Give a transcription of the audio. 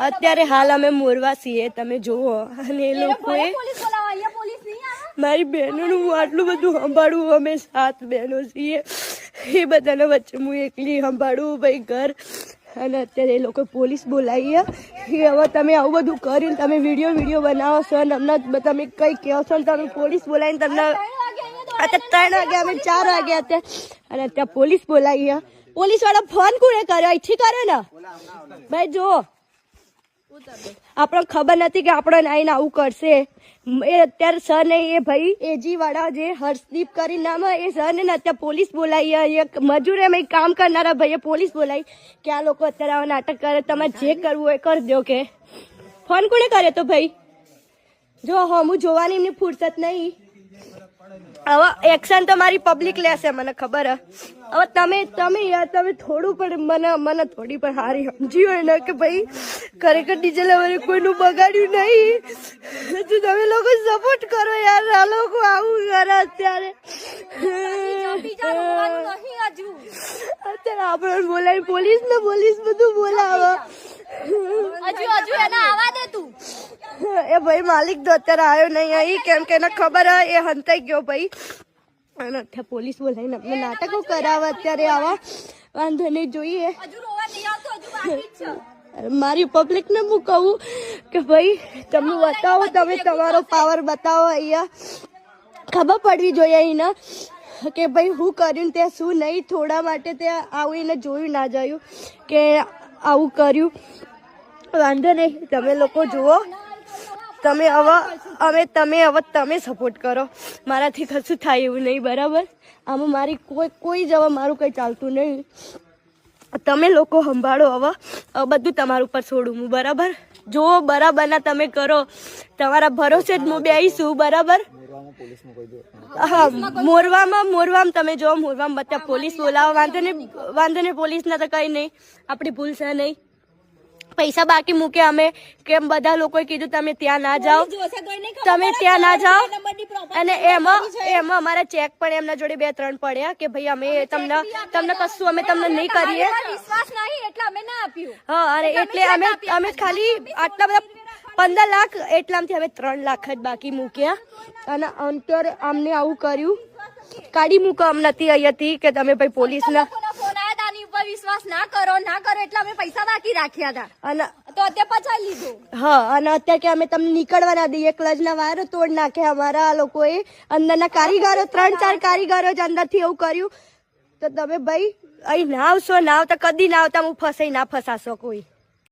અત્યારે હાલ અમે મોરવા છીએ, તમે જુઓ. અને એ લોકોએ મારી બહેનોનું હું આટલું બધું સંભાળવું, અમે 7 બહેનો છીએ, એ બધાના વચ્ચે હું એકલી સંભાળું ભાઈ ઘર. અને અત્યારે એ લોકો પોલીસ બોલાવીએ કે હવે તમે આવું બધું કરીને તમે વિડીયો બનાવો છો અને અમને તમે કંઈ કહો છો ને તમે પોલીસ બોલાવીને તમને અત્યારે 3 વાગ્યા અમે 4 વાગ્યા અત્યારે અને અત્યારે પોલીસ બોલાવીએ. પોલીસ વાળા ફોન કોને કર્યો? અહીંથી કર્યો ને ભાઈ. જો આપણને ખબર નથી કે આપણે આવીને આવું કરશે. એ અત્યારે સર ને એ ભાઈ એજી વાળા જે હર્ષદીપ કરી નામ એ સર ને અત્યારે પોલીસ બોલાવી, એક મજૂર એમ કામ કરનારા ભાઈએ પોલીસ બોલાવી કે આ લોકો અત્યારે આવા નાટક કરે, તમારે જે કરવું હોય કરી દો. કે ફોન કોને કર્યો તો ભાઈ? જો હું જોવાની એમની ફુરસત નહીં. હવે એક્શન તો મારી પબ્લિક લેશે, મને ખબર હે. હવે તમે થોડું પણ મને થોડી પણ સારી સમજી હોય ને કે ભાઈ ખરેખર ડીજે લવરે કોઈનું બગાડ્યું નહીં, તો તમે લોકો સપોર્ટ કરો યાર. આ લોકો આવું કરે અત્યારે આપણે બોલાય પોલીસ બધું બોલાવે. એ ભાઈ માલિક તો અત્યારે આવ્યો નહીં અહીં, કેમ કે એને ખબર હે એ હંતાઈ ગયો ભાઈ. અને અત્યારે પોલીસ બોલાવીને આપણે નાટકો કરાવે. અત્યારે આવા વાંધો નહીં, જોઈએ. મારી પબ્લિક ને હું કહું કે ભાઈ તમે બતાવો, તમે તમારો પાવર બતાવો. અહીંયા ખબર પડવી જોઈએ અહીંના કે ભાઈ હું કર્યું તે શું નહીં. થોડા માટે તે આવીને જોયું ના જોયું કે આવું કર્યું. વાંધો નહીં, તમે લોકો જુઓ. તમે સપોર્ટ કરો. મારાથી કશું થાય એવું નહીં, બરાબર? આમાં મારી કોઈ જ હવે મારું કંઈ ચાલતું નહીં. તમે લોકો સંભાળો. હવે બધું તમારા ઉપર છોડું હું, બરાબર? જો બરાબરના તમે કરો, તમારા ભરોસે જ હું બેસીશું, બરાબર? હા, મોરવામાં તમે જો મોરવામાં બધા પોલીસ બોલાવો. વાંધો નહીં, પોલીસના તો કંઈ નહીં, આપણી ભૂલ છે નહીં. પૈસા બાકી મૂકે અમે, કેમ બધા લોકોએ કીધું તમે ત્યાં ના જાઓ, અને એમાં અમારા ચેક પણ એમના જોડે 2-3 પડ્યા કે ભાઈ અમે તમને કશું અમે તમને નહીં કરીએ. હા, અને એટલે અમે ખાલી આટલા બધા 15 લાખ એટલામાંથી અમે 3 લાખ જ બાકી મૂક્યા. અને અત્યારે અમને આવું કર્યું, કાઢી મૂકો અમ નથી અહીંયાથી કે તમે ભાઈ પોલીસના વિશ્વાસ ના કરો એટલે અમે પૈસા બાકી રાખ્યા હતા અને તો અત્યારે પચાવી લીધું. હા, અને અત્યારે કે અમે તમને નીકળવા ના દઈએ, ક્લચના વાયરો તોડ નાખ્યા અમારા આ લોકોએ. અંદરના કારીગરો 3-4 કારીગરો જ અંદરથી એવું કર્યું. તો તમે ભાઈ અહીં ના આવશો, ના આવતા કદી ના આવતા હું ફસાઈ ના ફસાશો કોઈ.